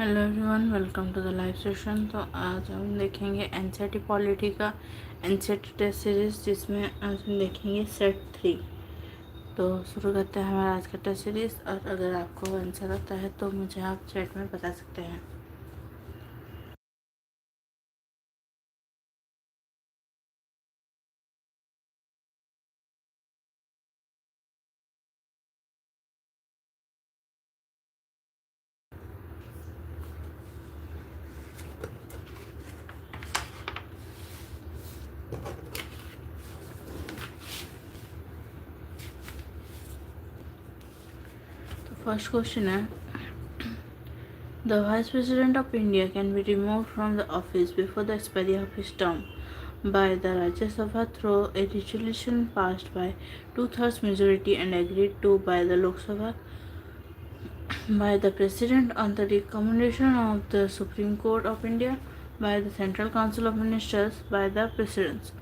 Hello everyone, welcome to the live session. तो आज हम देखेंगे एनसीईआरटी पॉलिटी का एनसीईआरटी टेस्ट सीरीज, जिसमें आज हम देखेंगे सेट 3। तो शुरू करते हैं हमारा आज का टेस्ट सीरीज। और अगर आपको आंसर आता है तो मुझे आप चैट में बता सकते हैं। तो फर्स्ट क्वेश्चन है, the vice president of India can be removed from the office before the expiry of his term by the Rajya Sabha through a resolution passed by 2/3 majority and agreed to by the Lok Sabha by the President on the recommendation of the Supreme Court of India, by the Central Council of Ministers, by the Presidents.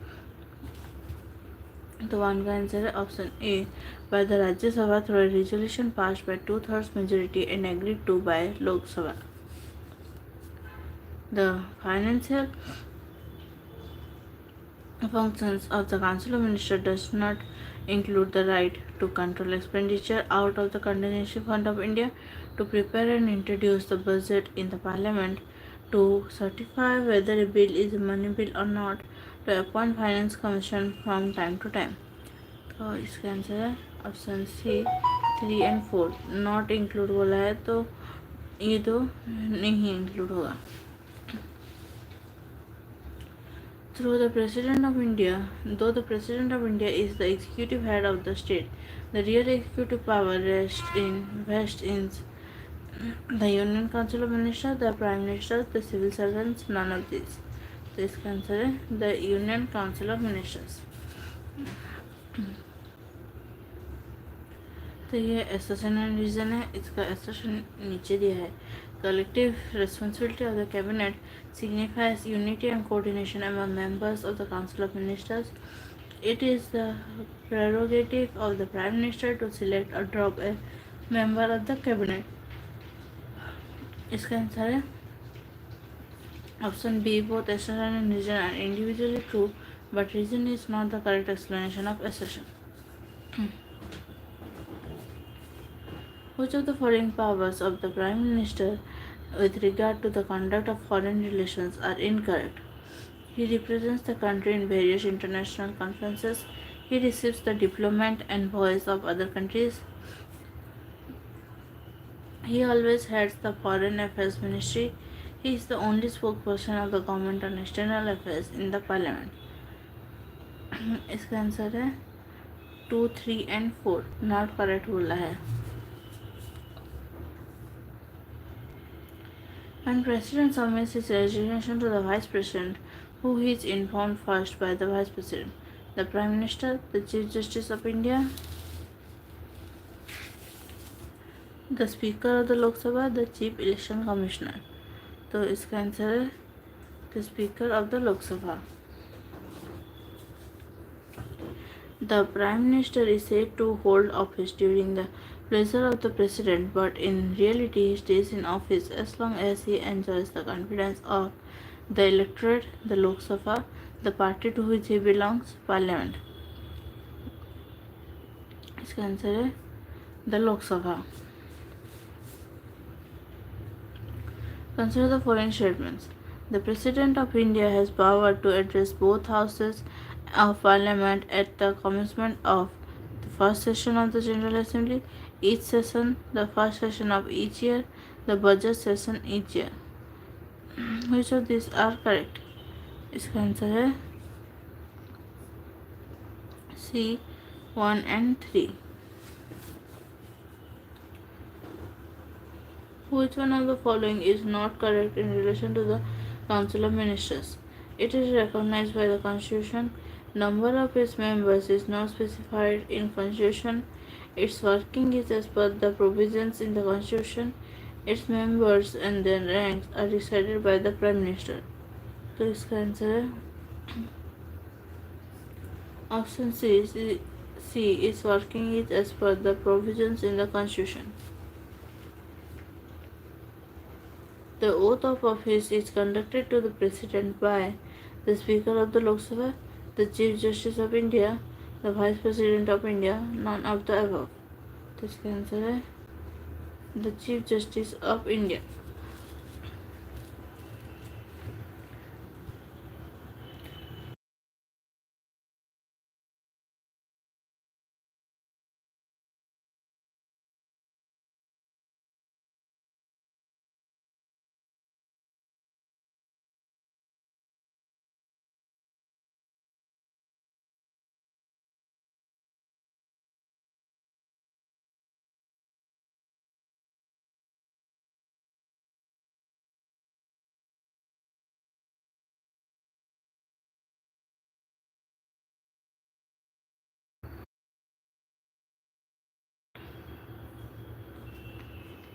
तो one का answer है option A, by the Rajya Sabha through a resolution passed by 2/3 majority and agreed to by Lok Sabha. The financial functions of the Council of Ministers does not include the right to control expenditure out of the contingency fund of India, to prepare and introduce the budget in the Parliament, to certify whether a bill is a money bill or not, to appoint finance commission from time to time. तो इसका answer है option C 3 and 4। Not include बोला है तो ये तो नहीं include होगा। Through the President of India, though the President of India is the executive head of the state, the real executive power vests in the Union Council of Ministers, the Prime Minister, the civil servants, none of these. तो इसका answer है the union council of ministers. तो ये assertion and reason है, इसका assertion नीचे दिया है। Collective responsibility of the cabinet signifies unity and coordination among members of the Council of Ministers. It is the prerogative of the Prime Minister to select or drop a member of the cabinet. इसका answer है option B, both assertion and reason are individually true, but reason is not the correct explanation of assertion. Which of the foreign powers of the Prime Minister with regard to the conduct of foreign relations are incorrect? He represents the country in various international conferences. He receives the diplomat and envoys of other countries. He always heads the Foreign Affairs Ministry. He is the only spokesperson of the government on external affairs in the Parliament. इसका answer है 2, 3 and 4 not correct बोला है। When President submits his resignation to the Vice President, who is informed first by the Vice President? The Prime Minister, the Chief Justice of India, the Speaker of the Lok Sabha, the Chief Election Commissioner. तो इसका answer है the Speaker of the Lok Sabha. The Prime Minister is said to hold office during the pleasure of the President, but in reality he stays in office as long as he enjoys the confidence of the electorate, the Lok Sabha, the party to which he belongs, Parliament. इसका answer है the Lok Sabha. Consider the following statements. The President of India has power to address both houses of Parliament at the commencement of the first session of the General Assembly, each session, the first session of each year, the budget session each year. Which of these are correct? इसका answer है C 1 and 3. Which one of the following is not correct in relation to the Council of Ministers? It is recognized by the Constitution. Number of its members is not specified in Constitution. Its working is as per the provisions in the Constitution. Its members and their ranks are decided by the Prime Minister. तो इसका answer है option C. Its working is as per the provisions in the Constitution. The oath of office is conducted to the President by the Speaker of the Lok Sabha, the Chief Justice of India, the Vice President of India, none of the above. This answer है the Chief Justice of India.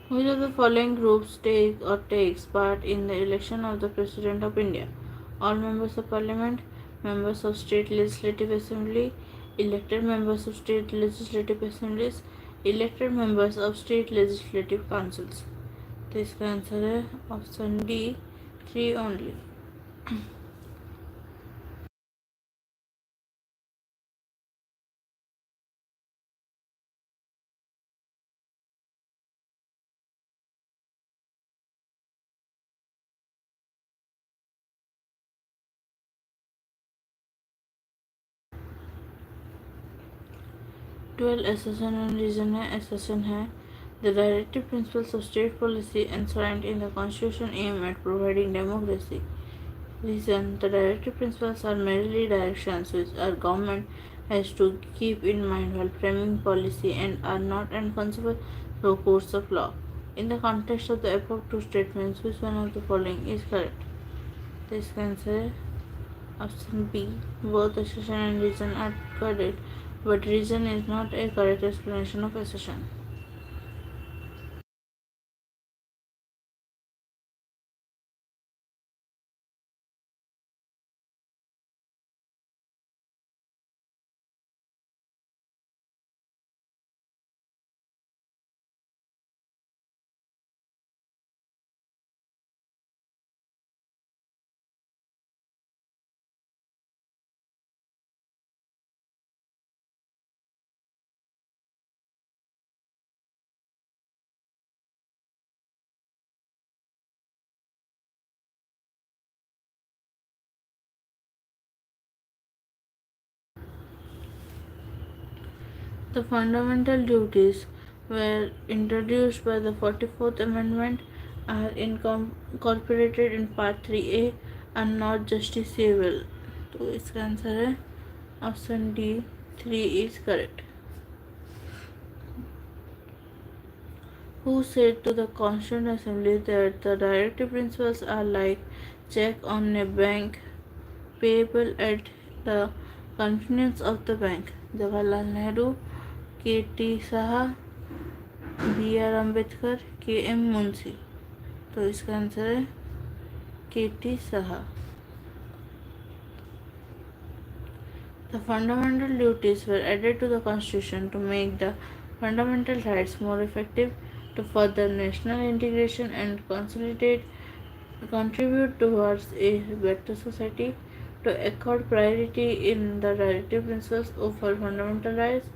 Which of the following groups takes part in the election of the President of India? All members of Parliament, members of State Legislative Assembly, elected members of State Legislative Assemblies, elected members of State Legislative Councils. तो इसका answer है option D 3 only. 12 accession and reason है. accession है the directive principles of state policy enshrined in the constitution aim at providing democracy. Reason the directive principles are merely directions which our government has to keep in mind while framing policy and are not enforceable through courts of law. In the context of the above two statements, which one of the following is correct? This answer is option B. Both accession and reason are correct, but reason is not a correct explanation of accession. The fundamental duties were introduced by the 44th Amendment are incorporated in Part 3A and not justiciable. तो इसका answer है option D 3 is correct. Who said to the Constituent Assembly that the directive principles are like check on a bank payable at the convenience of the bank? Jawaharlal Nehru, K T. Saha, B R. Ambedkar, K M. Munshi. तो इसका answer है K T. Saha. The fundamental duties were added to the Constitution to make the fundamental rights more effective, to further national integration and contribute towards a better society, to accord priority in the directive principles over fundamental rights,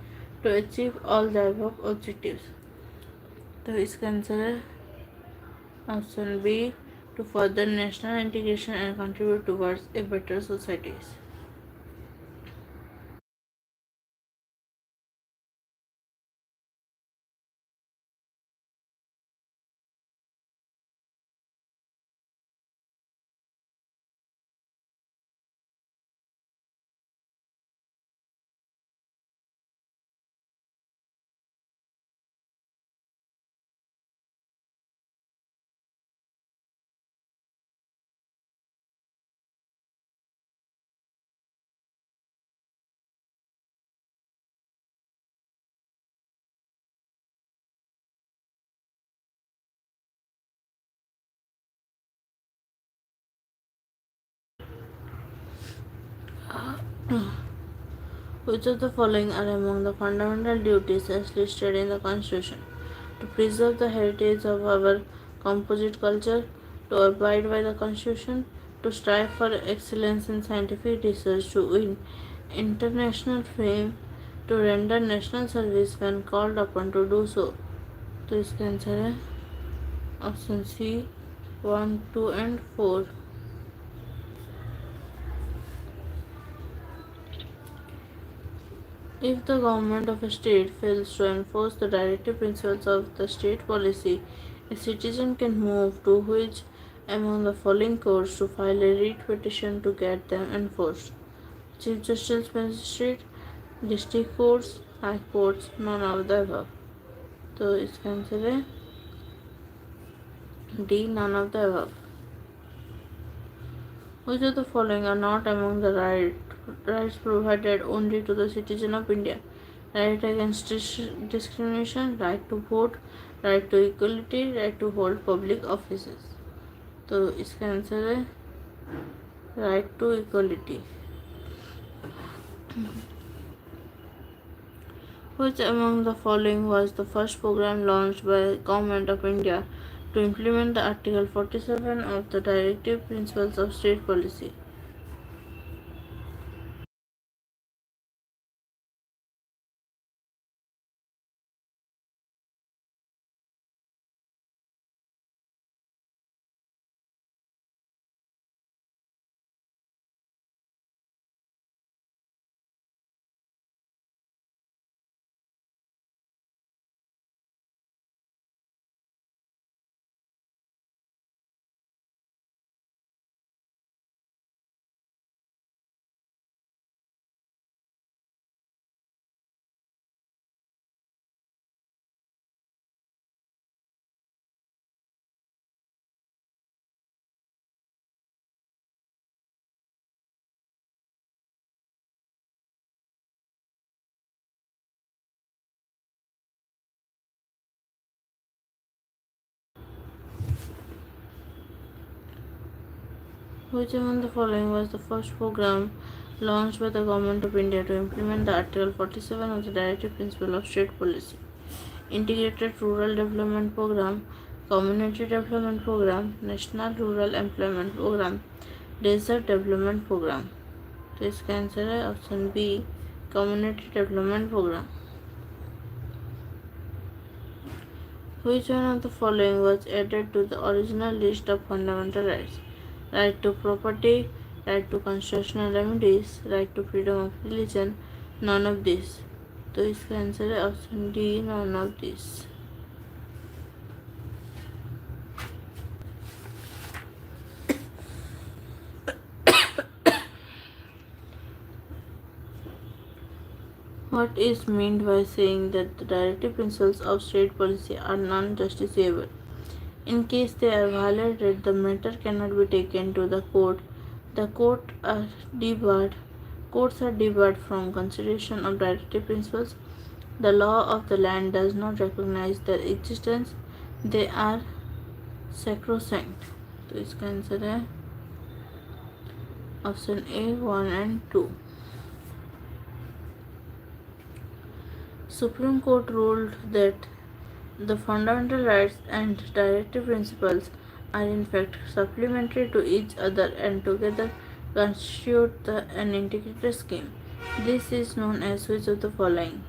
to achieve all the above objectives. तो इसका answer है option B to further national integration and contribute towards a better societies. Which of the following are among the fundamental duties as listed in the Constitution? To preserve the heritage of our composite culture, to abide by the Constitution, to strive for excellence in scientific research, to win international fame, to render national service when called upon to do so. तो इसका answer है option C 1, 2 and 4. If the government of a state fails to enforce the directive principles of the state policy, a citizen can move to which among the following courts to file a writ petition to get them enforced? Chief Justice Magistrate, District Courts, High Courts, none of the above. तो इसका answer है D, none of the above. Which of the following are not among the rights provided only to the citizen of India? Right against discrimination, right to vote, right to equality, right to hold public offices. तो इसका answer है right to equality. Which among the following was the first program launched by the Government of India to implement the Article 47 of the Directive Principles of State Policy? Which among the following was the first program launched by the Government of India to implement the Article 47 of the Directive Principle of State Policy? Integrated Rural Development Program, Community Development Program, National Rural Employment Program, Desert Development Program. तो इसका answer है option B, community development programme. Which one of the following was added to the original list of fundamental rights? Right to property, right to constitutional remedies, right to freedom of religion, none of these. तो इसका answer है option D, none of these. What is meant by saying that the directive principles of state policy are non-justiciable? In case they are violated, the matter cannot be taken to the court. The courts are debarred from consideration of directive principles. The law of the land does not recognize their existence. They are sacrosanct. तो इसका answer है option A 1 and 2. Supreme Court ruled that the fundamental rights and directive principles are in fact supplementary to each other and together constitute an integrated scheme. This is known as which of the following?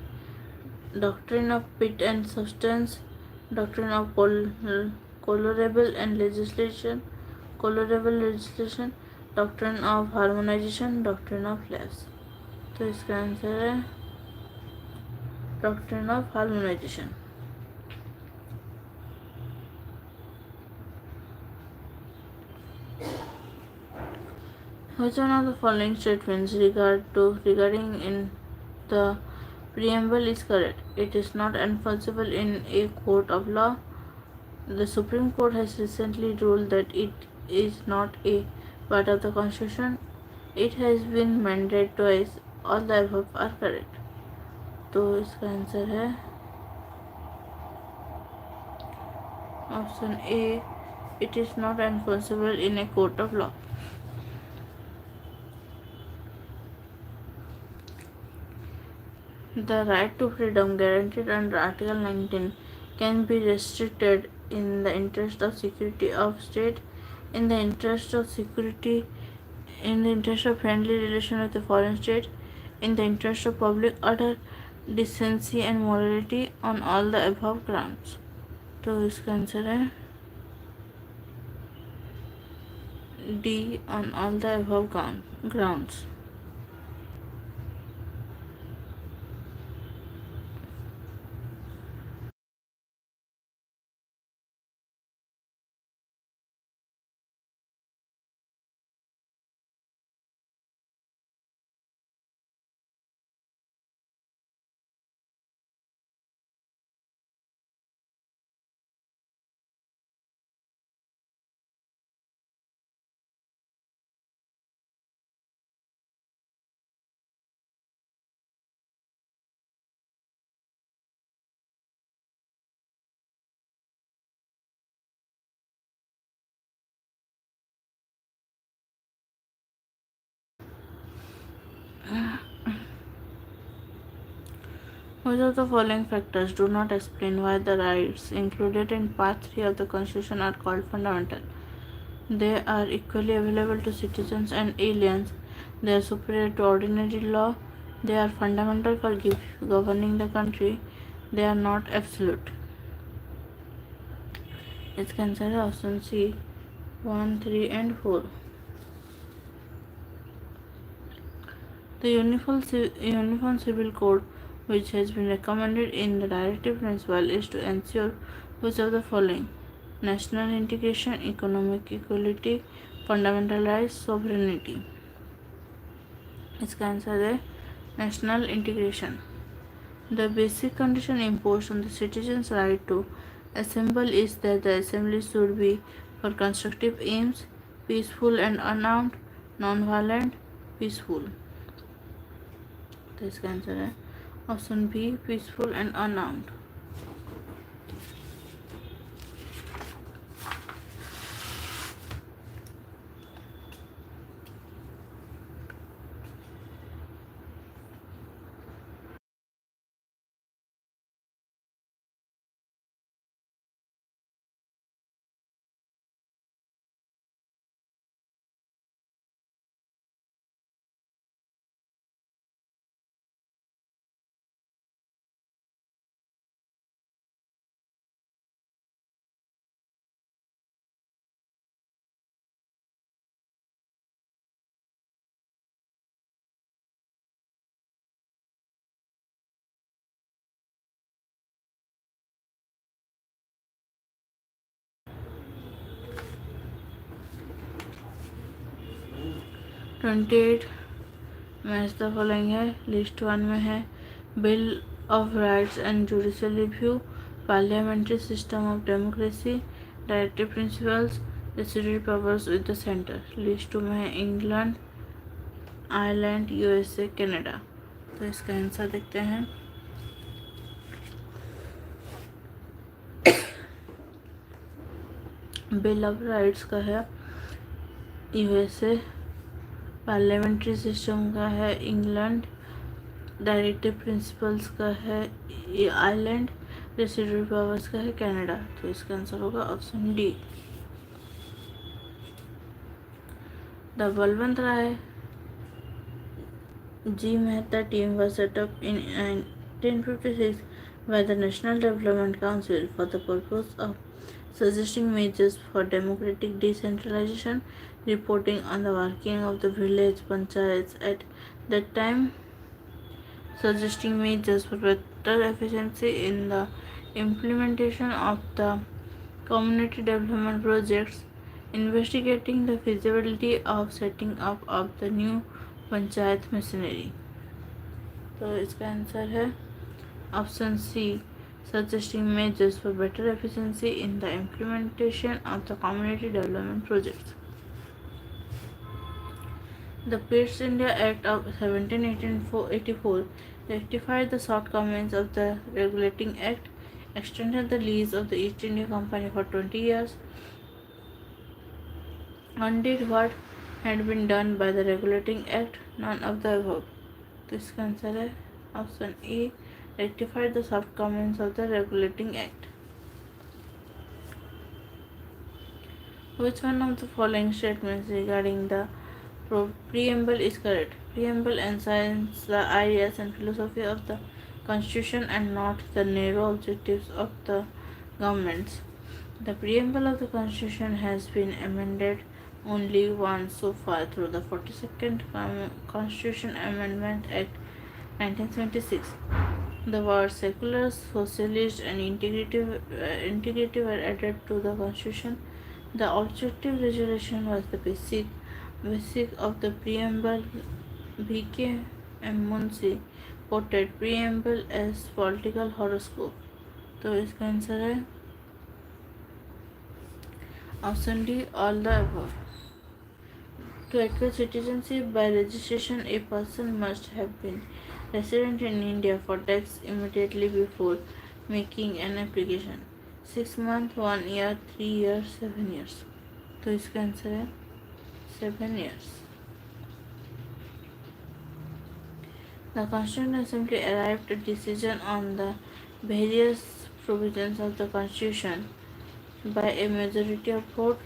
Doctrine of pit and substance, doctrine of colorable legislation, doctrine of harmonization, doctrine of lapse. तो इसका answer है doctrine of harmonization. Which one of the following statements regarding in the preamble is correct? It is not enforceable in a court of law. The Supreme Court has recently ruled that it is not a part of the Constitution. It has been mandated twice. All the above are correct. तो इसका answer है option A, it is not enforceable in a court of law. The right to freedom guaranteed under Article 19 can be restricted in the interest of security of state in the interest of security, in the interest of friendly relation with the foreign state, in the interest of public order, decency and morality on all the above grounds. तो इसका answer है D on all the above grounds. Which of the following factors do not explain why the rights included in Part 3 of the Constitution are called fundamental? They are equally available to citizens and aliens. They are superior to ordinary law. They are fundamental for governing the country. They are not absolute. इसका answer है option C 1, 3 and 4. The Uniform Civil Code, which has been recommended in the directive principle, is to ensure which of the following: national integration, economic equality, fundamental rights, sovereignty. इसका answer है national integration. The basic condition imposed on the citizens' right to assemble is that the assembly should be for constructive aims, peaceful and unarmed, non-violent, peaceful. तो इसका answer है option B peaceful and unarmed. Twenty eight match the following है. List 1 में है bill of rights and judicial review, parliamentary system of democracy, directive principles, resident powers with the centre. List 2 में है England, Ireland, USA, Canada. तो इसका answer देखते हैं. Bill of rights का है यूएसए, पार्लियामेंट्री सिस्टम का है इंग्लैंड, डायरेक्टिव प्रिंसिपल्स का है आयरलैंड, रेसिडेंट पावर्स का है कनाडा. तो इसका आंसर होगा option D. The Balwantrai G Mehta team was set up in 1956 by the National Development Council for the purpose of suggesting measures for democratic decentralization, reporting on the working of the village panchayats at that time, suggesting measures for better efficiency in the implementation of the community development projects, investigating the feasibility of setting up of the new panchayat machinery. तो इसका answer है option C suggesting measures for better efficiency in the implementation of the community development projects. The East India Act of 1784 rectified the shortcomings of the Regulating Act, extended the lease of the East India Company for 20 years, undid what had been done by the Regulating Act, none of the above. तो इसका answer है option A rectified the shortcomings of the Regulating Act. Which one of the following statements regarding the preamble is correct? Preamble enshrines the ideas and philosophy of the Constitution and not the narrow objectives of the governments. The preamble of the Constitution has been amended only once so far through the 42nd Constitution Amendment Act 1976. The words secular, socialist, and integrative were added to the Constitution. The objective resolution was the basic of the preamble. V.K. M. Munshi quoted preamble as political horoscope. तो इसका answer है option D all the above. To acquire citizenship by registration, a person must have been resident in India for tax immediately before making an application. 6 months, 1 year, 3 years, 7 years. तो इसका answer है 7 years. The Constituent Assembly arrived at decision on the various provisions of the Constitution by a majority of vote,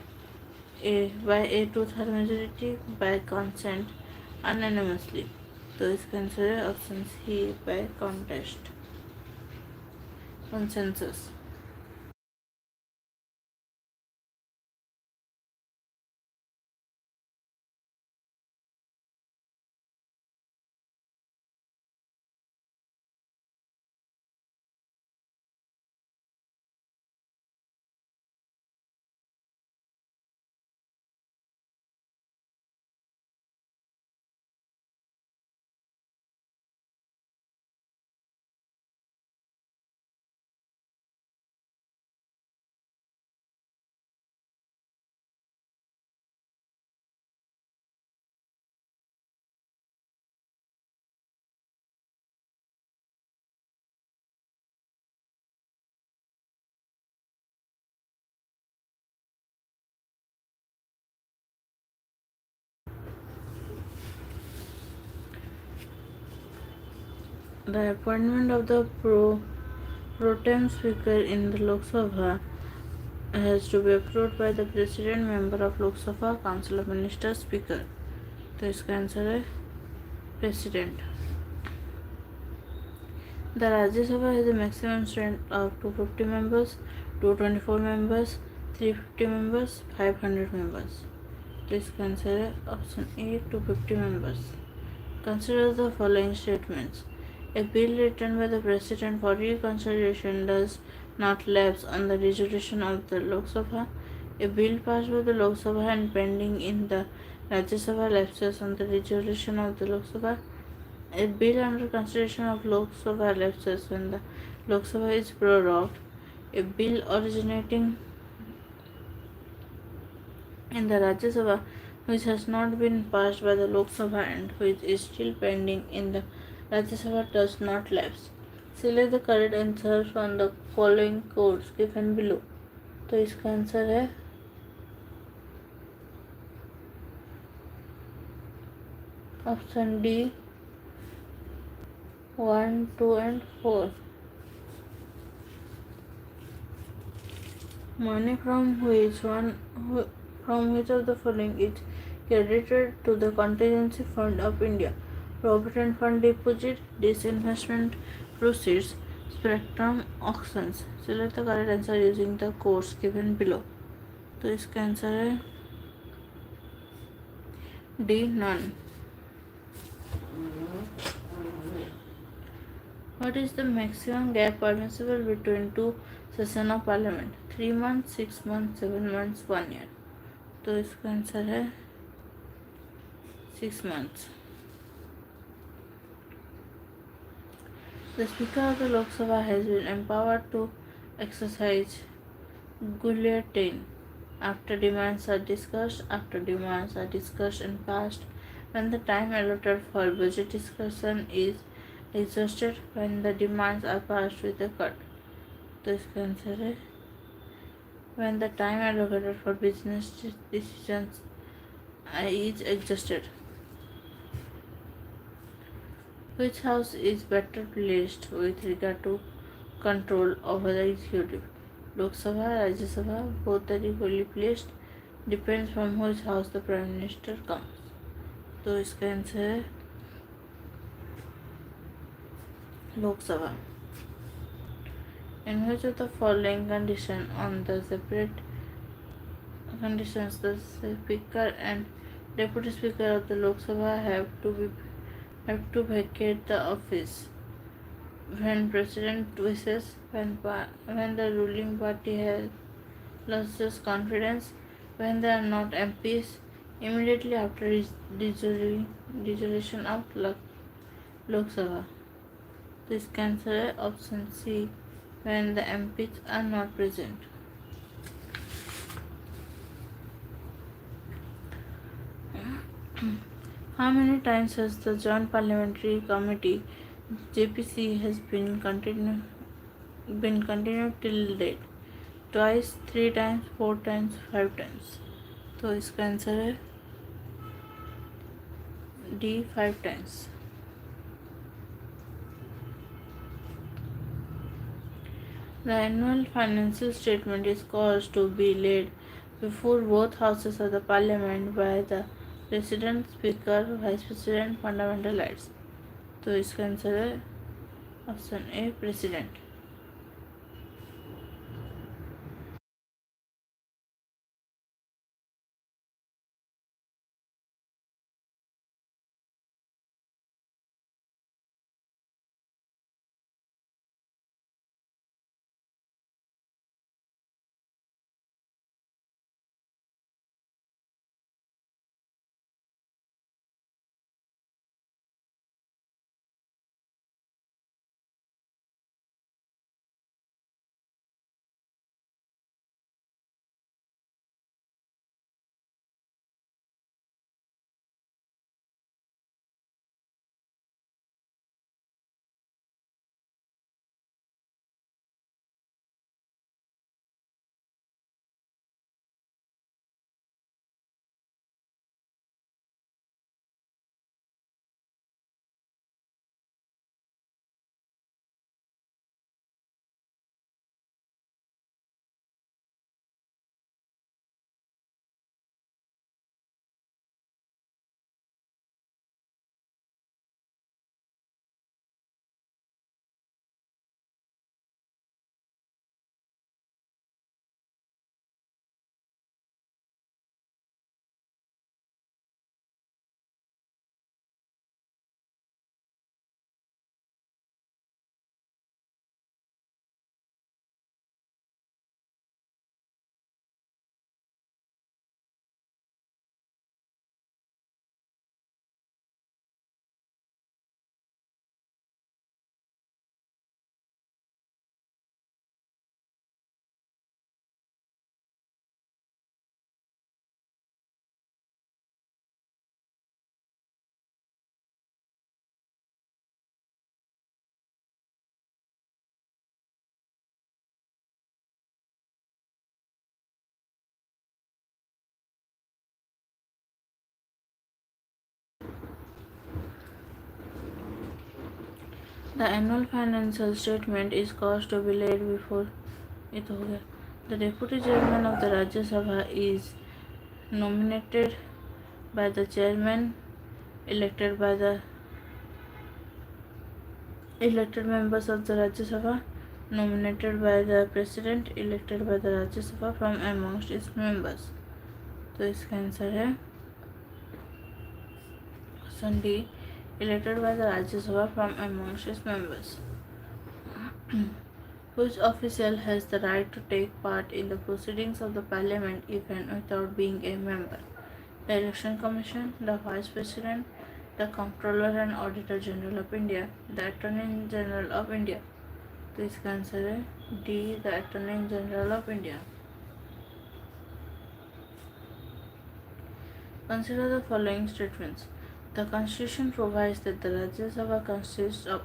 by a two-third majority, by consent, unanimously. तो इसका answer है option C by consensus. The appointment of the pro tem speaker in the Lok Sabha has to be approved by the president, member of Lok Sabha, council of ministers, speaker. तो इसका answer है president. The Rajya Sabha has a maximum strength of 250 members, 224 members, 350 members, 500 members. तो इसका answer है option A 250 members. Consider the following statements. A bill written by the President for reconsideration does not lapse on the resolution of the Lok Sabha. A bill passed by the Lok Sabha and pending in the Rajya Sabha lapses on the resolution of the Lok Sabha. A bill under consideration of Lok Sabha lapses when the Lok Sabha is prorogued. A bill originating in the Rajya Sabha which has not been passed by the Lok Sabha and which is still pending in the Rajya Sabha does not lapse. Select the correct answer from the following codes given below. तो इसका answer है option D 1, 2 and 4. Money from which of the following is credited to the contingency fund of India? Provident fund deposit, disinvestment proceeds, spectrum auctions. Select the correct answer using the codes given below. तो इसका answer है D none. What is the maximum gap permissible between two sessions of parliament? 3 months, 6 months, 7 months, 1 year. तो इसका answer है 6 months. The Speaker of the Lok Sabha has been empowered to exercise guillotine after demands are discussed and passed, when the time allotted for budget discussion is exhausted, when the demands are passed with a cut. तो इसका answer है when the time allocated for business decisions is exhausted. Which house is better placed with regard to control over the executive? Lok Sabha, Rajya Sabha, both are equally placed. depends from which house the Prime Minister comes. तो इसका answer है Lok Sabha. In which of the following conditions the Speaker and Deputy Speaker of the Lok Sabha have to vacate the office? When President wishes, when the ruling party has loses confidence, when they are not MPs, immediately after dissolution of Lok Sabha. तो इसका answer है option C, when the MPs are not present. How many times has the Joint Parliamentary Committee (JPC) has been continued till date? Twice, 3 times, 4 times, 5 times. तो इसका answer है D, 5 times. The annual financial statement is caused to be laid before both houses of the Parliament by the President, Speaker, Vice President, Fundamental Rights. तो इसका answer है option A, president. The annual financial statement is caused to be laid before it हो गया. The deputy chairman of the Rajya Sabha is nominated by the chairman, elected members of the Rajya Sabha, nominated by the president, elected by the Rajya Sabha from amongst its members. तो इसका answer है option D, elected by the Rajya Sabha from amongst its members. Which official has the right to take part in the proceedings of the Parliament even without being a member? The Election Commission, the Vice President, the Comptroller and Auditor General of India, the Attorney General of India. तो इसका answer है D, the Attorney General of India. Consider the following statements. The Constitution provides that the Rajya Sabha consists of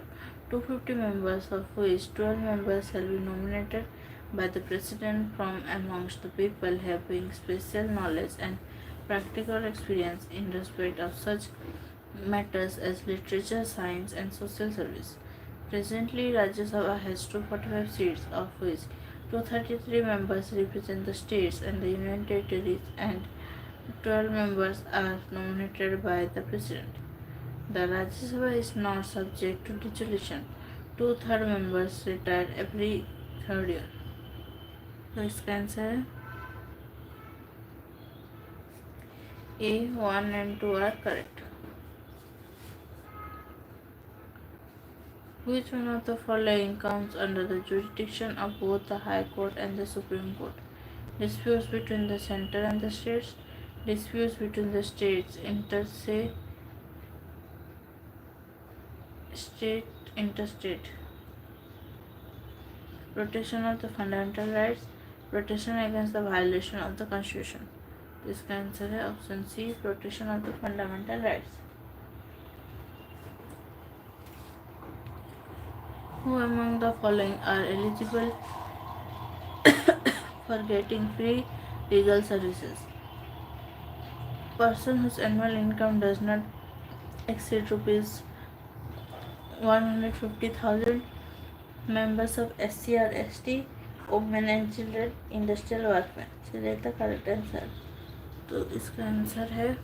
250 members, of which 12 members shall be nominated by the President from amongst the people having special knowledge and practical experience in respect of such matters as literature, science, and social service. Presently, Rajya Sabha has 245 seats, of which 233 members represent the states and the Union Territories, and 12 members are nominated by the President. The Rajya Sabha is not subject to dissolution. Two-thirds members retire every third year. So इसका answer है A, 1 and 2 are correct. Which one of the following comes under the jurisdiction of both the High Court and the Supreme Court? Disputes between the center and the states, disputes between the states, interstate, protection of the fundamental rights, protection against the violation of the Constitution. इसका answer है option C, protection of the fundamental rights. Who among the following are eligible for getting free legal services? Person whose annual income does not exceed rupees 150,000, members of SC or ST, women and children, industrial workmen. Select the correct answer. तो इसका answer है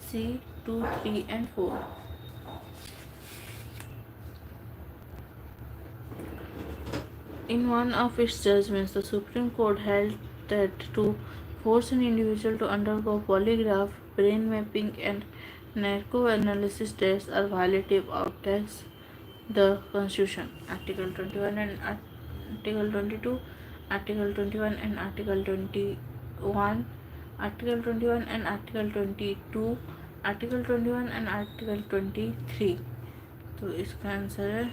C, 2, 3 and 4. In one of its judgments, the Supreme Court held that to force an individual to undergo polygraph, brain mapping and narco-analysis tests are violative of the Constitution. Article 21 and Article 22, Article 21 and Article 21, Article 21 and Article 22, Article 21 and Article 23. तो इसका answer है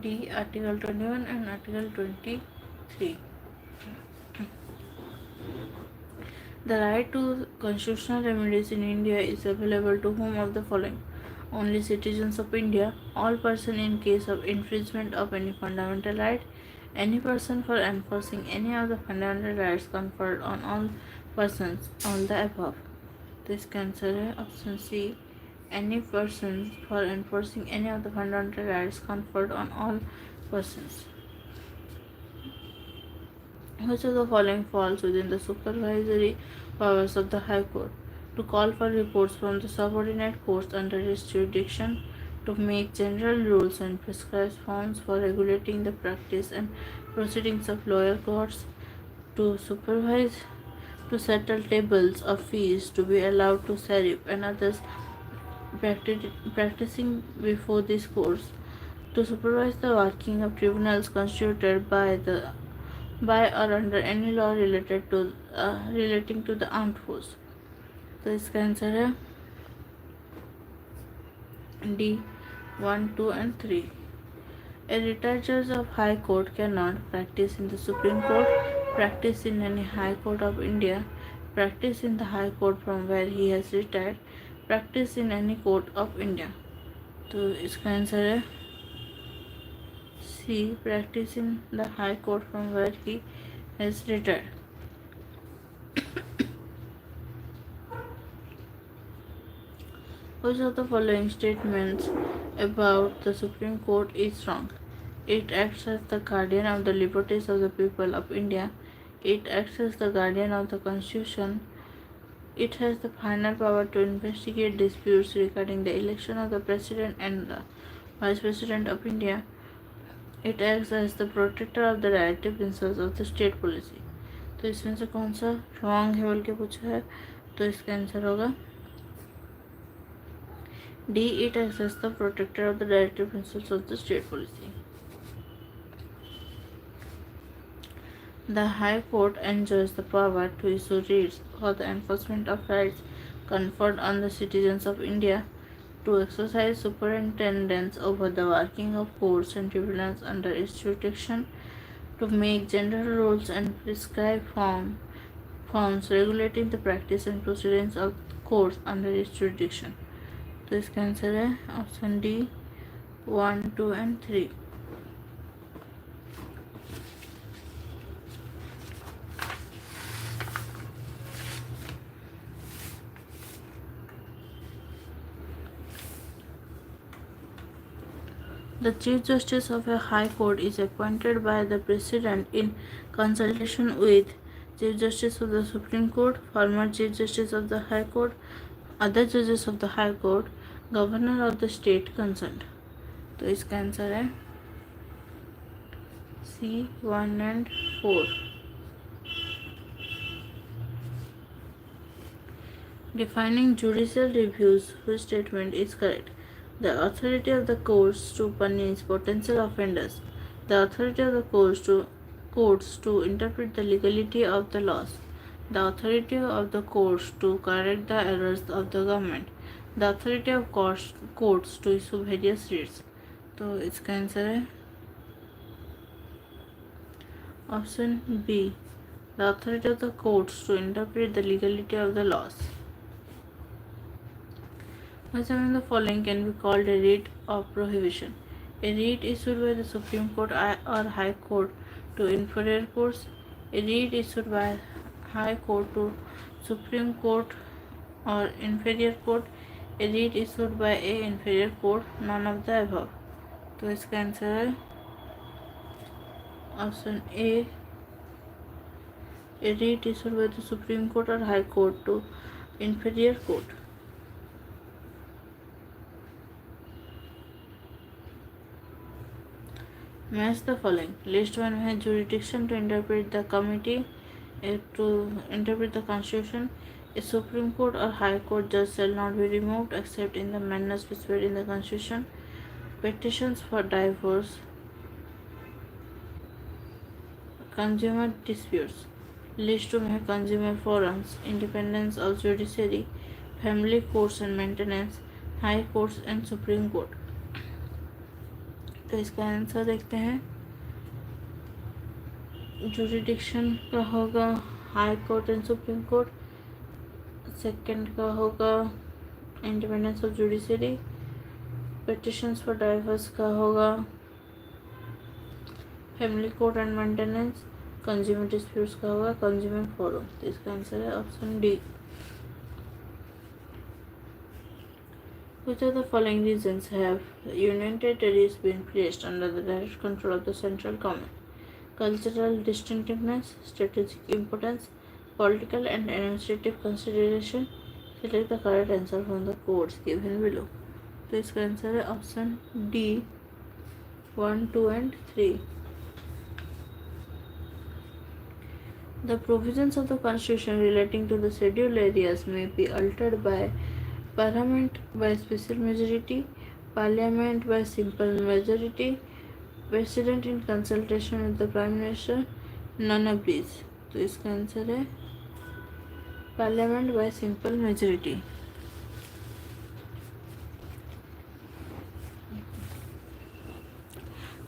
D, Article 21 and Article 23. The right to constitutional remedies in India is available to whom of the following? Only citizens of India, all persons in case of infringement of any fundamental right, any person for enforcing any of the fundamental rights conferred on all persons, all the above. This answer है option C, any person for enforcing any of the fundamental rights conferred on all persons. Which of the following falls within the supervisory powers of the High Court? To call for reports from the subordinate courts under its jurisdiction, to make general rules and prescribe forms for regulating the practice and proceedings of lower courts, to supervise, to settle tables of fees to be allowed to serif and others practicing before these courts, to supervise the working of tribunals constituted by or under any law relating to the armed force. तो इसका answer है D, 1, 2 and 3. A retired judge of High Court cannot practice in the Supreme Court, practice in any High Court of India, practice in the High Court from where he has retired, practice in any court of India. तो इसका answer है C, practice in the High Court from where he has retired. Which of the following statements about the Supreme Court is wrong? It acts as the guardian of the liberties of the people of India. It acts as the guardian of the Constitution. It has the final power to investigate disputes regarding the election of the President and the Vice President of India. It acts as the protector of the directive principles of the state policy. तो इसमें से कौन सा wrong है बोल के पूछा है, तो इसका आंसर होगा D. It acts as the protector of the directive principles of the state policy. The High Court enjoys the power to issue writs for the enforcement of rights conferred on the citizens of India, to exercise superintendence over the working of courts and tribunals under its jurisdiction, to make general rules and prescribe forms regulating the practice and proceedings of courts under its jurisdiction. तो इसका answer है option D, 1, 2 and 3. The Chief Justice of a High Court is appointed by the President in consultation with Chief Justice of the Supreme Court, former Chief Justice of the High Court, other judges of the High Court, Governor of the state concerned. तो इसका answer है C1 and 4. Defining judicial reviews, whose statement is correct? The authority of the courts to punish potential offenders. The authority of the courts to interpret the legality of the laws. The authority of the courts to correct the errors of the government. The authority of courts to issue various writs. तो इसका answer है option B. The authority of the courts to interpret the legality of the laws. Which among the following can be called a writ of prohibition? A writ issued by the Supreme Court or High Court to inferior courts. A writ issued by High Court to Supreme Court or inferior court. A writ issued by a inferior court. None of the above. तो इसका answer है option A. A writ issued by the Supreme Court or High Court to inferior court. Match the following. List 1 has jurisdiction to interpret the committee to interpret the Constitution. A Supreme Court or High Court judge shall not be removed except in the manner specified in the Constitution. Petitions for divorce, consumer disputes. List 2 में consumer forums, independence of judiciary, family courts and maintenance, high courts and Supreme Court. तो इसका answer देखते हैं. Jurisdiction का होगा high court and supreme court. Second का होगा independence of judiciary. Petitions for diverse का होगा family court and maintenance. Consumer disputes का होगा कंज्यूमर फोरम. तो इसका आंसर है option D. Which of the following regions have union territories been placed under the direct control of the central government? Cultural distinctiveness, strategic importance, political and administrative consideration. Select the correct answer from the codes given below. तो इसका answer है option D 1, 2 and 3. The provisions of the Constitution relating to the scheduled areas may be altered by Parliament by special majority, Parliament by simple majority, President in consultation with the Prime Minister, none of these. तो इसका answer है Parliament by simple majority.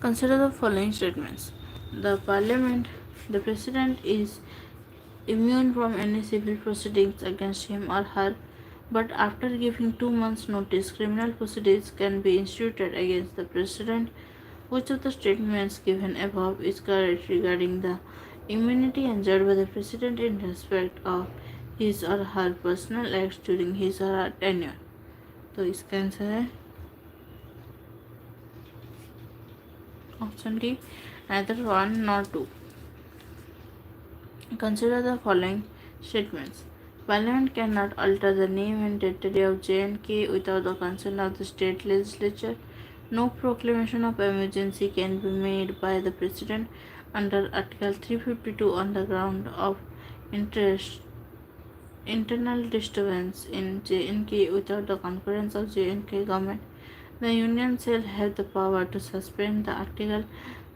Consider the following statements. The President is immune from any civil proceedings against him or her, but after giving 2 months' notice, criminal proceedings can be instituted against the President. Which of the statements given above is correct regarding the immunity enjoyed by the President in respect of his or her personal acts during his or her tenure? तो इसका answer है option D, neither 1 nor 2. Consider the following statements. Parliament cannot alter the name and territory of J&K without the consent of the state legislature. No proclamation of emergency can be made by the President under Article 352 on the ground of internal disturbance in J&K without the concurrence of J&K government. The Union shall have the power to suspend the article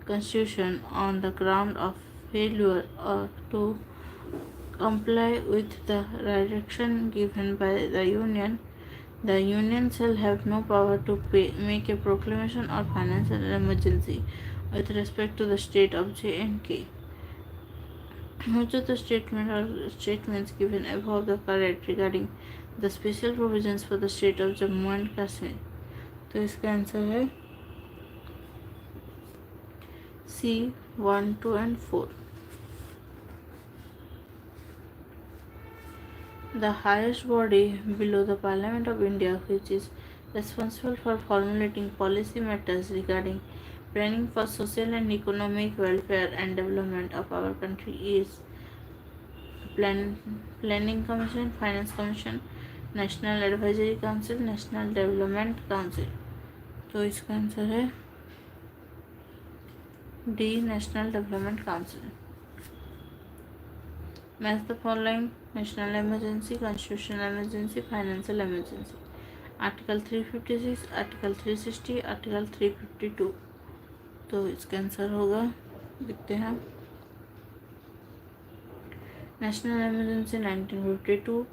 Constitution on the ground of failure or to comply with the direction given by the Union. The Union shall have no power to make a proclamation or financial emergency with respect to the state of J&K. Which of the statements given above are correct regarding the special provisions for the state of Jammu and Kashmir? तो इसका answer है C 1, 2 and 4. The highest body below the Parliament of India, which is responsible for formulating policy matters regarding planning for social and economic welfare and development of our country is Plan, Planning Commission, Finance Commission, National Advisory Council, National Development Council। तो इसका answer है D, national development council. Match the following: national emergency, constitutional emergency, financial emergency. Article 356, article 360, article 352। तो इसका answer होगा, देखते हैं, national emergency 1952,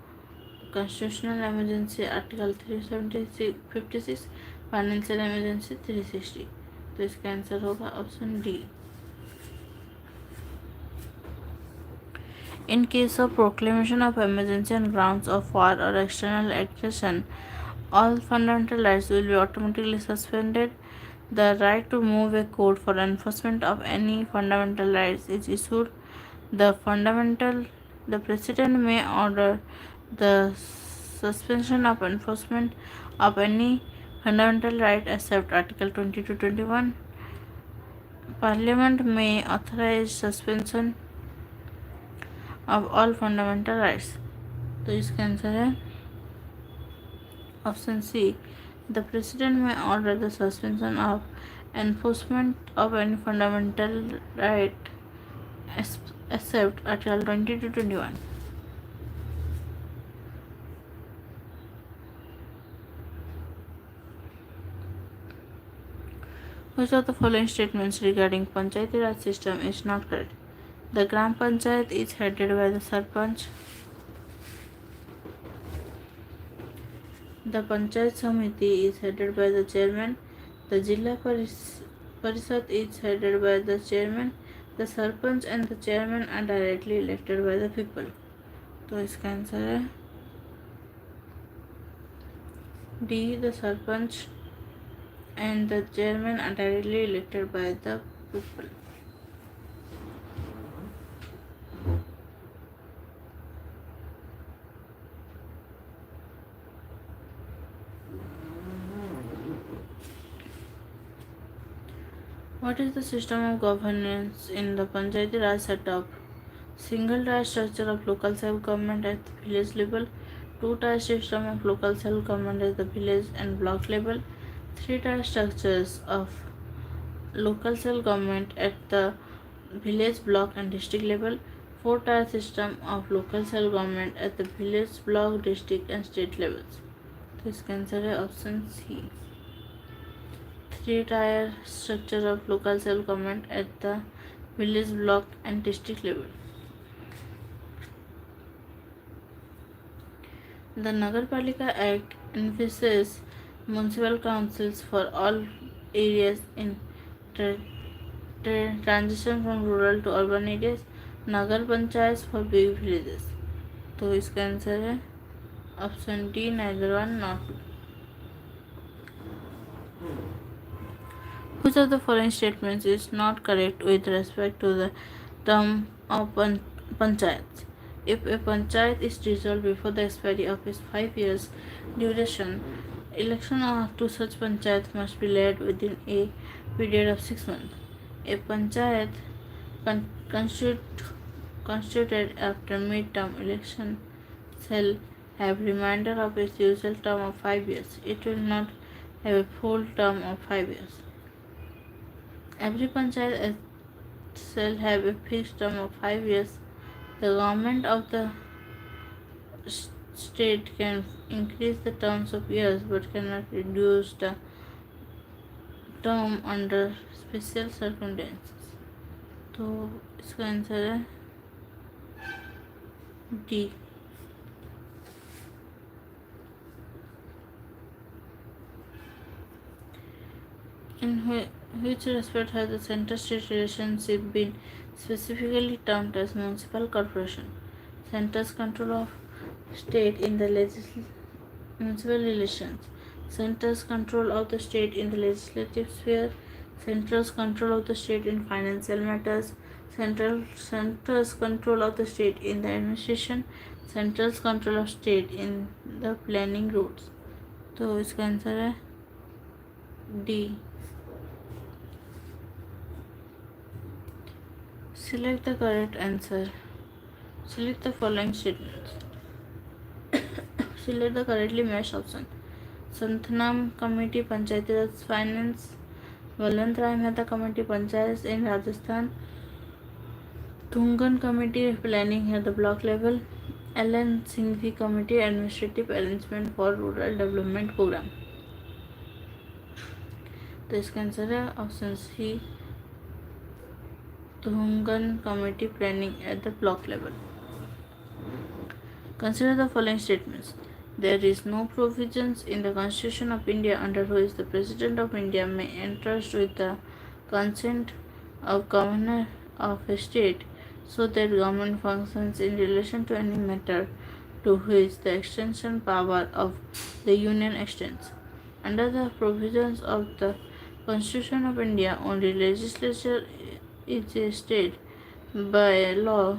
constitutional emergency article 356, financial emergency 360। तो इसका आंसर होगा option D. In case of proclamation of emergency on grounds of war or external aggression, all fundamental rights will be automatically suspended. The right to move a court for enforcement of any fundamental rights is issued. The President may order the suspension of enforcement of any fundamental right except Article 20 to 21. Parliament may authorize suspension of all fundamental rights। तो इसका answer है option C. The president may order the suspension of enforcement of any fundamental right except article 20 to 21। Which of the following statements regarding Panchayati Raj system is not correct? The Gram Panchayat is headed by the Sarpanch. The Panchayat Samiti is headed by the chairman. The Jilla Parishad is headed by the chairman. The Sarpanch and the chairman are directly elected by the people। तो इसका answer है D, the sarpanch and the chairman are directly elected by the people। What is the system of governance in the Panchayati Raj setup? Single tier structure of local self-government at the village level, two-tier system of local self-government at the village and block level, three-tier structures of local self-government at the village, block and district level, four-tier system of local self-government at the village, block, district and state levels। तो इसका answer है option C, three-tier structure of local self-government at the village, block and district level। The Nagarpalika Act envisages municipal councils for all areas in transition from rural to urban areas, Nagar Panchayats for big villages। तो इसका answer है option D, neither one nor two। Which of the following statements is not correct with respect to the term of panchayats? If a panchayat is dissolved before the expiry of its 5 years duration, election to such panchayat must be led within a period of 6 months। A panchayat constituted after mid-term election shall have remainder of its usual term of 5 years. It will not have a full term of 5 years। Every panchayat shall have a fixed term of 5 years। The government of the state can increase the terms of years but cannot reduce the term under special circumstances। तो इसका answer है D. In which respect has the center-state relationship been specifically termed as municipal corporation? Center's control of state in the municipal relations, center's control of the state in the legislative sphere, center's control of the state in financial matters, center's control of the state in the administration, center's control of state in the planning routes। तो इसका answer है D. Select the correct answer. Select the following statements. Select the correctly matched option. Santhanam committee Panchayati Raj finance, Balwant Rai Mehta committee panchayat in Rajasthan, Thungon committee planning at the block level, L Singhvi committee administrative arrangement for rural development programme. तो इसका answer है option C, Thungon committee planning at the block level. Consider the following statements. There is no provisions in the Constitution of India under which the President of India may entrust with the consent of Governor of a state so that government functions in relation to any matter to which the extension power of the Union extends. Under the provisions of the Constitution of India, only legislature is a state by law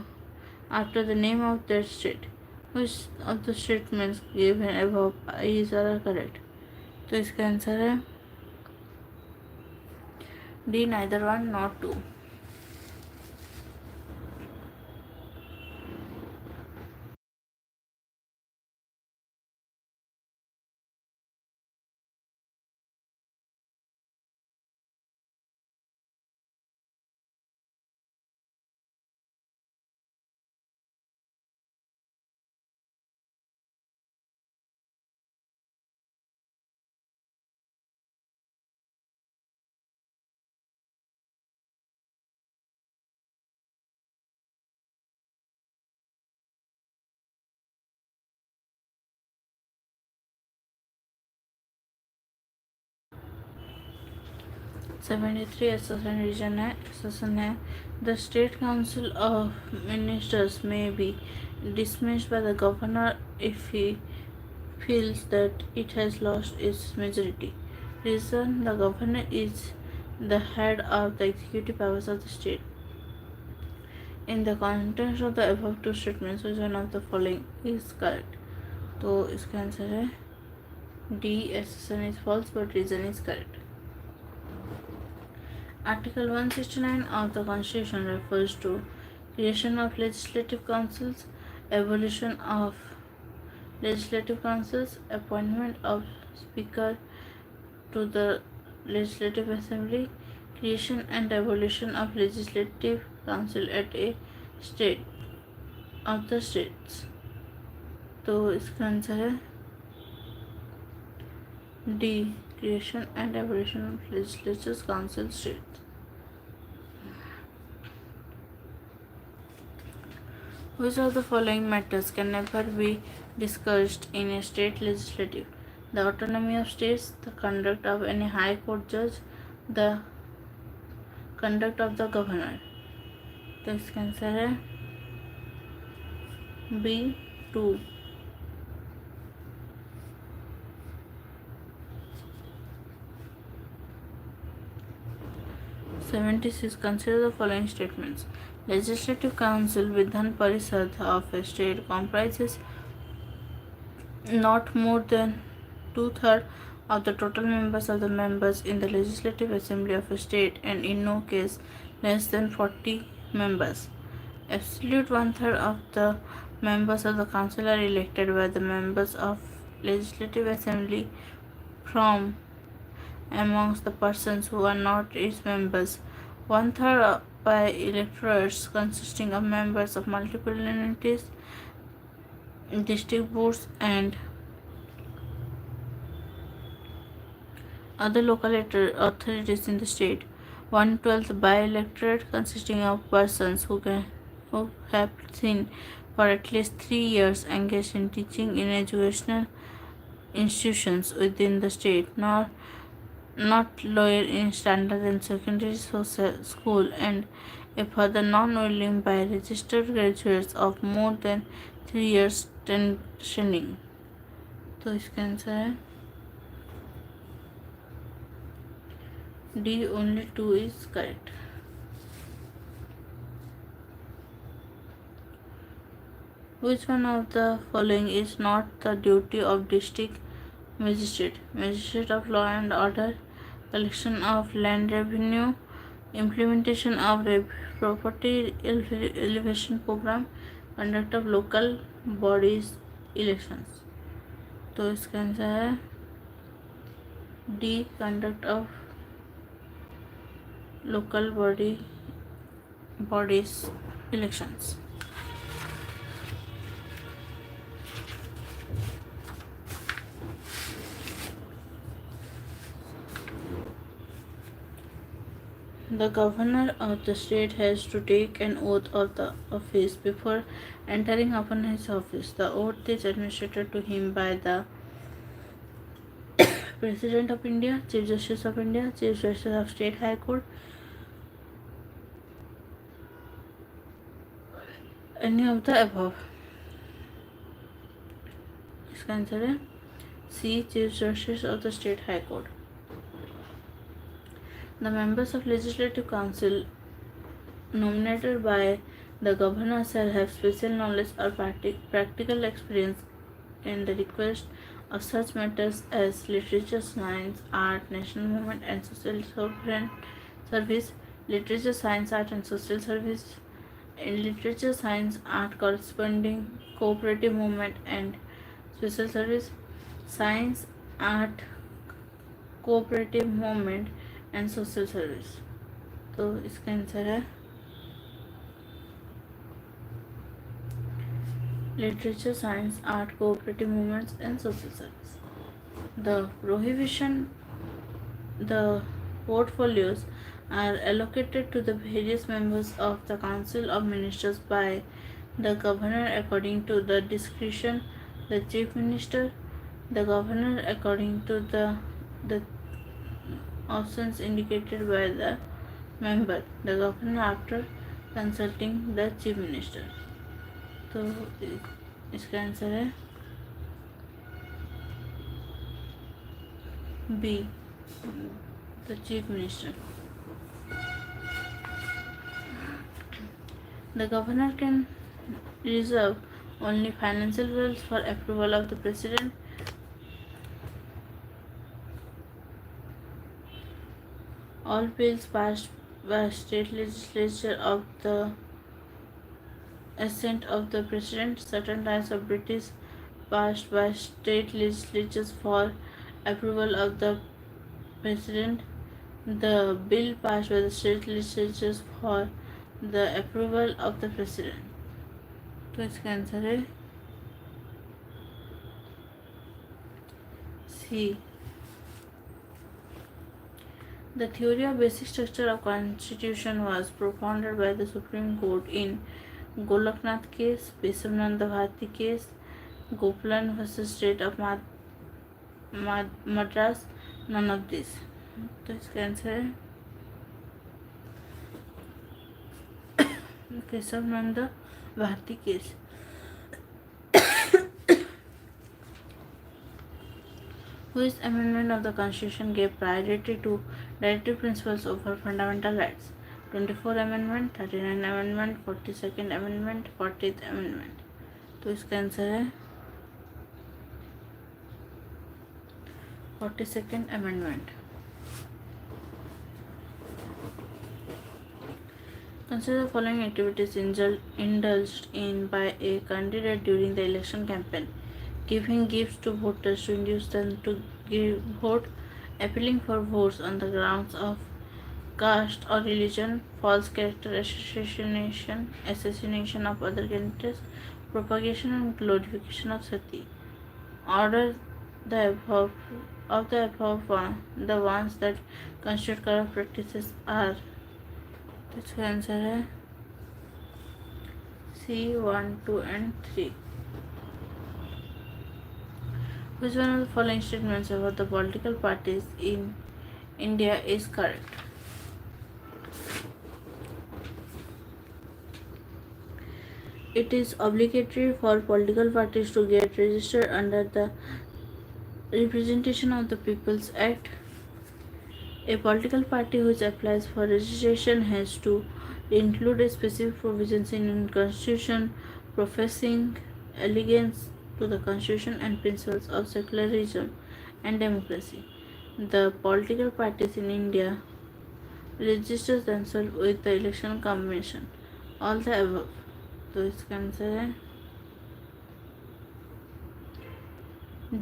after the name of that state. Which of the statements given above is correct? तो इसका answer है D, neither one nor two. (73) assassination है. The State Council of Ministers may be dismissed by the governor if he feels that it has lost its majority. Reason: the governor is the head of the executive powers of the state. In the context of the above two statements, which one of the following is correct? तो इसका answer है D, assertion is false but reason is correct. Article 169 of the Constitution refers to creation of legislative councils, abolition of legislative councils, appointment of speaker to the legislative assembly, creation and abolition of legislative council at a state of the states. तो इसका answer है D, creation and abolition of legislative council states. Which of the following matters can never be discussed in a state legislative? The autonomy of states, the conduct of any high court judge, the conduct of the governor. तो इसका answer है B, 2. (76) Consider the following statements. Legislative Council Vidhan Parishad of a state comprises not more than 2/3 of the total members of the members in the Legislative Assembly of a state and in no case less than 40 members. Absolute 1/3 of the members of the council are elected by the members of Legislative Assembly from amongst the persons who are not its members. 1/3 by electorates consisting of members of multiple entities, district boards and other local authorities in the state. 1/12 by electorate consisting of persons who have been for at least 3 years engaged in teaching in educational institutions within the state, not lower in standard and secondary school, and a further non-willing by registered graduates of more than 3 years training. तो इसका answer है D, only 2 is correct. Which one of the following is not the duty of district Magistrate of law and order, collection of land revenue, implementation of property elevation program, conduct of local bodies elections. तो इसका answer है D, conduct of local bodies elections. The governor of the state has to take an oath of the office before entering upon his office. The oath is administered to him by the President of India, Chief Justice of India, Chief Justice of State High Court, any of the above. इसका answer है सी, Chief Justice of the State High Court. The members of Legislative Council nominated by the governor shall have special knowledge or practical experience in the request of such matters as literature, science, art, national movement and social service, literature, science, art and social service, in literature, science, art corresponding cooperative movement and social service, science, art, cooperative movement and social service. तो इसका answer है literature, science, art, cooperative movements and social service. The portfolios are allocated to the various members of the Council of Ministers by the governor according to the discretion the chief minister. The governor according to the options indicated by the member. The governor after consulting the chief minister. तो इसका answer है B, the chief minister. The governor can reserve only financial bills for approval of the president. All bills passed by state legislature of the assent of the president. Certain types of British passed by state legislatures for approval of the president. The bill passed by the state legislatures for the approval of the president. तो इसका answer है सी. The theory of basic structure of constitution was propounded by the Supreme Court in Golaknath case, Besavnanda Bharti case, Gopalan versus State of Madras. None of these. तो इसका answer है Kesavananda Bharati case. Which amendment of the Constitution gave priority to directive principles over fundamental rights? 24th Amendment, 39th Amendment, 42nd Amendment, 40th Amendment. तो इसका answer है 42nd Amendment. Consider the following activities indulged in by a candidate during the election campaign: giving gifts to voters to induce them to vote, appealing for votes on the grounds of caste or religion, false character assassination of other candidates, propagation and glorification of sati. Order the above the ones that constitute corrupt practices are. इसका answer है C 1, 2 and 3. Which one of the following statements about the political parties in India is correct? It is obligatory for political parties to get registered under the Representation of the People's Act. A political party which applies for registration has to include a specific provisions in Constitution professing allegiance to the Constitution and principles of secularism and democracy. The political parties in India register themselves with the election commission. All the above. तो इसका answer है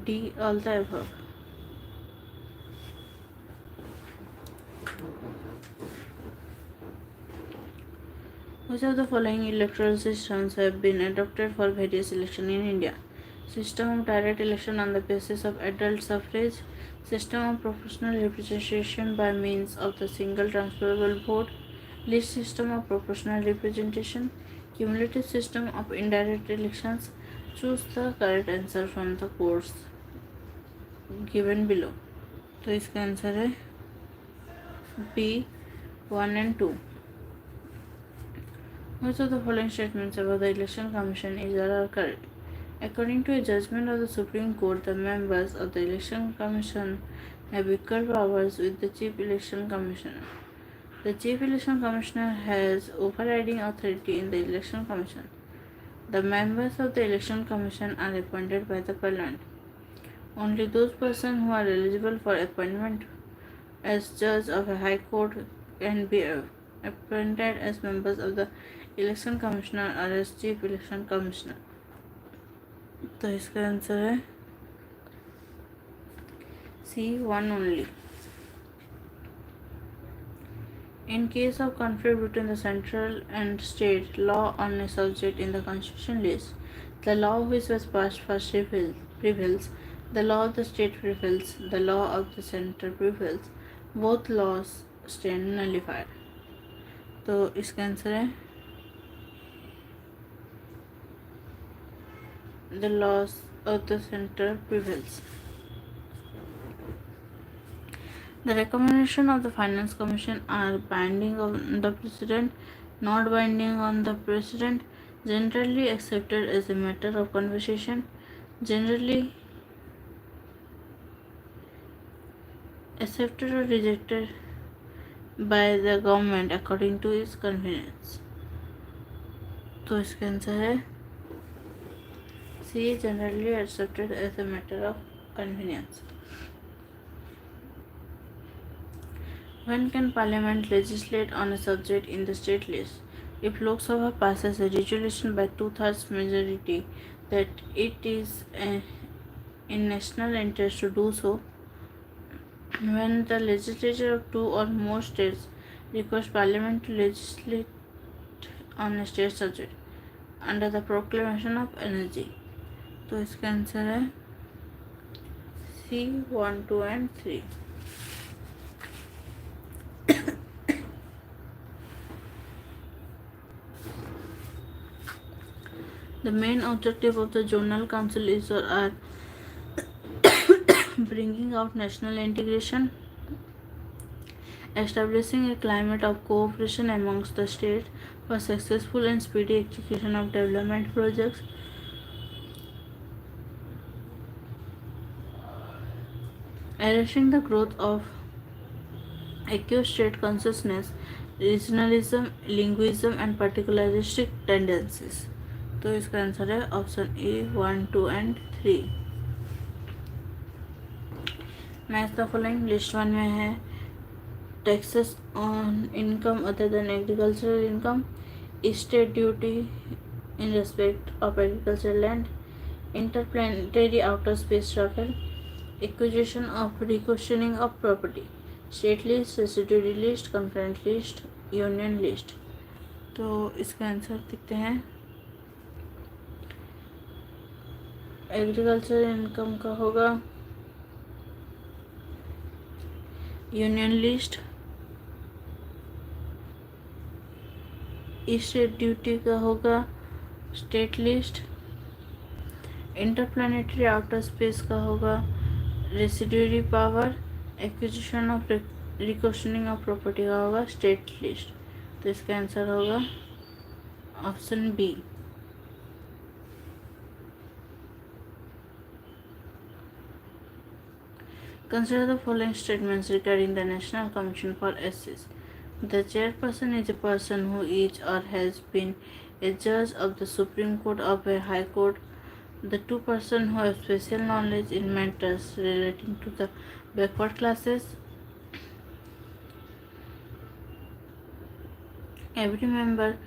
D. All the above. Which of the following electoral systems have been adopted for various elections in India? System of direct election on the basis of adult suffrage, system of proportional representation by means of the single transferable vote, list system of proportional representation, cumulative system of indirect elections. Choose the correct answer from the course given below. तो इसका answer है B. 1 and 2. Which of the following statements about the Election Commission are correct? According to a judgment of the Supreme Court, the members of the Election Commission have equal powers with the Chief Election Commissioner. The Chief Election Commissioner has overriding authority in the Election Commission. The members of the Election Commission are appointed by the Parliament. Only those persons who are eligible for appointment as judge of a high court can be appointed as members of the Election Commissioner or as Chief Election Commissioner. तो इसका answer है C. 1 only. In case of conflict between the central and state law on a subject in the constitution list, the law which was passed first prevails, the law of the state prevails, the law of the center prevails. Both laws stand nullified. तो इसका answer है the laws of the center prevails. The recommendation of the Finance Commission are binding on the President, not binding on the President, generally accepted as a matter of conversation, generally accepted or rejected by the government according to its convenience. तो इसका answer है C. Generally accepted as a matter of convenience. When can Parliament legislate on a subject in the state list? If Lok Sabha passes a resolution by 2/3 majority that it is in national interest to do so, when the legislature of two or more states request Parliament to legislate on a state subject under the proclamation of energy. तो इसका answer है C. 1, 2 and 3. The main objective of the Zonal Council is or are bringing out national integration, establishing a climate of cooperation amongst the states for successful and speedy execution of development projects, arresting the growth of acute state consciousness, regionalism, linguism and particularistic tendencies. तो इसका answer है option A 1, 2 and 3. Match the following. List 1 में है taxes on income other than agricultural income, state duty in respect of agricultural land, interplanetary outer space travel, acquisition of requisitioning of property, state list, residuary list, concurrent list, union list. तो इसका answer देखते हैं. Agriculture income का होगा union list, state duty का होगा state list, interplanetary outer space का होगा residuary power, acquisition of requisitioning of property का होगा स्टेट लिस्ट. तो इसका आंसर होगा option B. Consider the following statements regarding the National Commission for Essays. The chairperson is a person who is or has been a judge of the Supreme Court of a High Court The two persons who have special knowledge in matters relating to the backward classes. Every member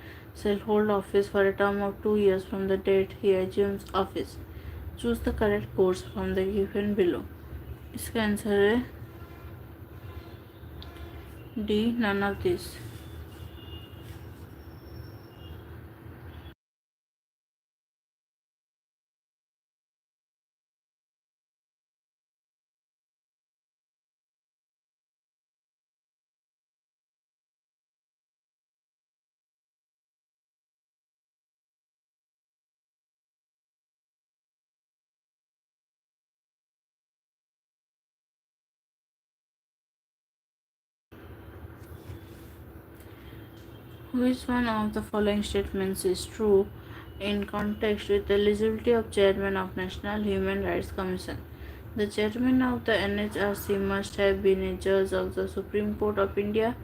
shall hold office for a term of 2 years from the date he assumes office. Choose the correct course from the given below. इसका answer है D, none of this. Which one of the following statements is true in context with the eligibility of Chairman of National Human Rights Commission? The Chairman of the NHRC must have been a judge of the Supreme Court of India.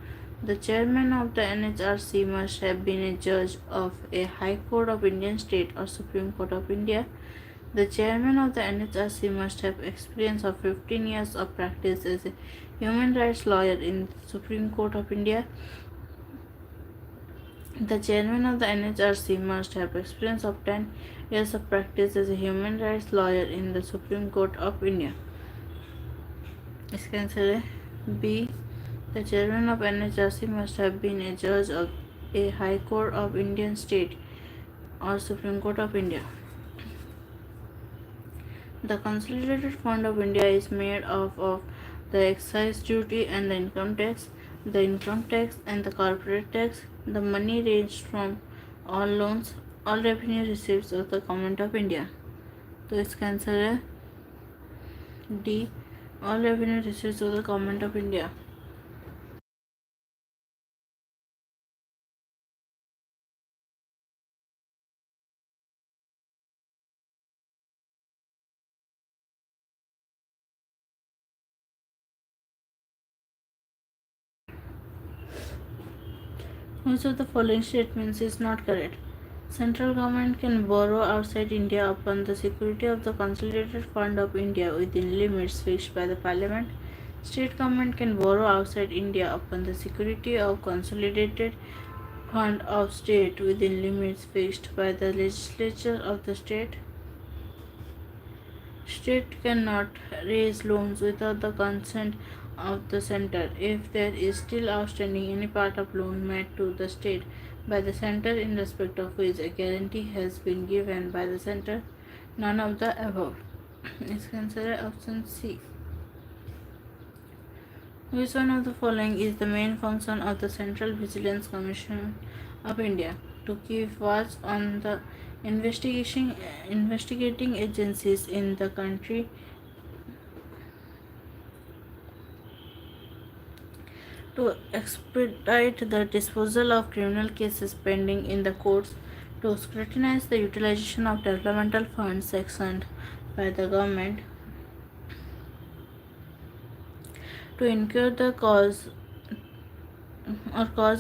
The Chairman of the NHRC must have been a judge of a High Court of Indian State or Supreme Court of India. The Chairman of the NHRC must have experience of 15 years of practice as a human rights lawyer in the Supreme Court of India. The Chairman of the NHRC must have experience of 10 years of practice as a human rights lawyer in the Supreme Court of India. इसका answer है B. The Chairman of NHRC must have been a judge of a High Court of Indian State or Supreme Court of India. The Consolidated Fund of India is made up of the excise duty and the income tax and the corporate tax. The money ranged from all loans, all revenue receipts of the Government of India. तो इसका answer है D, all revenue receipts of the Government of India. Which of the following statements is not correct? Central government can borrow outside India upon the security of the Consolidated Fund of India within limits fixed by the Parliament. State government can borrow outside India upon the security of Consolidated Fund of State within limits fixed by the legislature of the state. State cannot raise loans without the consent of the center if there is still outstanding any part of loan made to the state by the center in respect of which a guarantee has been given by the center. None of the above. इसका answer है option C. Which one of the following is the main function of the Central Vigilance Commission of India? To keep watch on the investigating agencies in the country, to expedite the disposal of criminal cases pending in the courts, to scrutinize the utilization of developmental funds sanctioned by the government, to incur the cause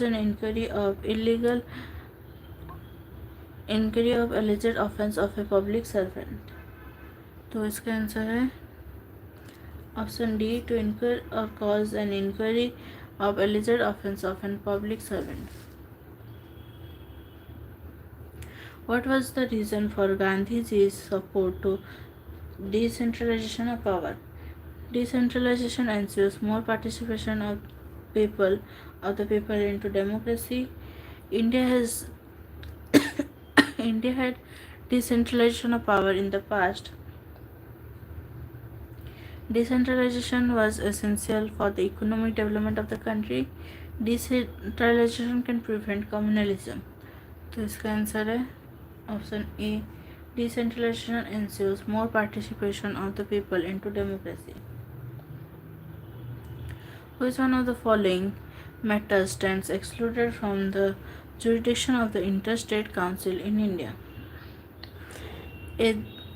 an inquiry of alleged offense of a public servant. तो इसका answer है option D, to incur or cause an inquiry of alleged offense of a public servant. What was the reason for Gandhiji's support to decentralization of power? Decentralization ensures more participation of the people into democracy. India had decentralization of power in the past. Decentralization was essential for the economic development of the country. Decentralization can prevent communalism. तो इसका answer है option A, decentralization ensures more participation of the people into democracy. Which one of the following matters stands excluded from the jurisdiction of the Interstate Council in India?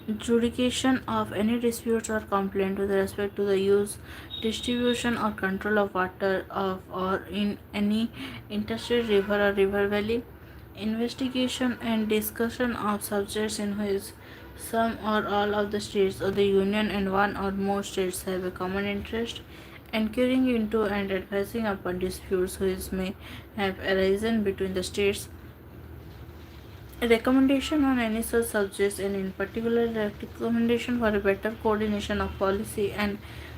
Adjudication of any disputes or complaint with respect to the use, distribution or control of water of or in any interstate river or river valley, investigation and discussion of subjects in which some or all of the states of the Union and one or more states have a common interest, inquiring into and advising upon disputes which may have arisen between the states, a recommendation on any such subjects, and in particular a recommendation for a better coordination of policy and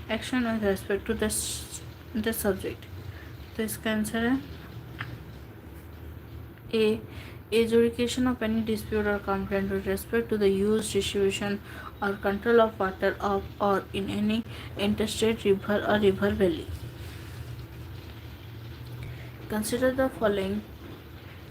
action with respect to the subject. तो इसका answer है A. Adjudication of any dispute or complaint with respect to the use, distribution, or control of water of or in any interstate river or river valley. Consider the following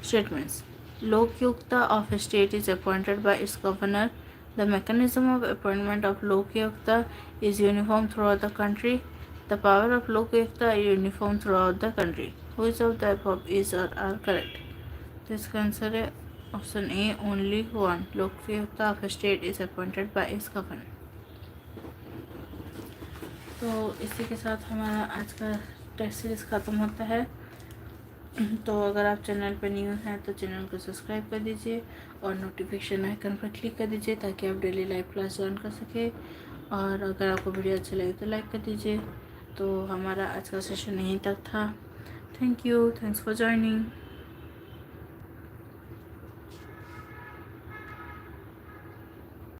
statements. Lokyukta of a state is appointed by its governor. The mechanism of appointment of Lokyukta is uniform throughout the country. The power of Lokyukta is uniform throughout the country. Which of the above is or are correct? तो इसका answer है option A only one. Lokayukta of state is appointed by its governor. तो इसी के साथ हमारा आज का टेस्ट सीरीज़ ख़त्म होता है. तो अगर आप चैनल पर न्यू हैं तो चैनल को सब्सक्राइब कर दीजिए और नोटिफिकेशन आइकन पर क्लिक कर दीजिए ताकि आप डेली लाइव क्लास ज्वाइन कर सकें. और अगर आपको वीडियो अच्छा लगे तो लाइक कर दीजिए. तो हमारा आज का सेशन यहीं तक था. Thank you. Thanks for joining.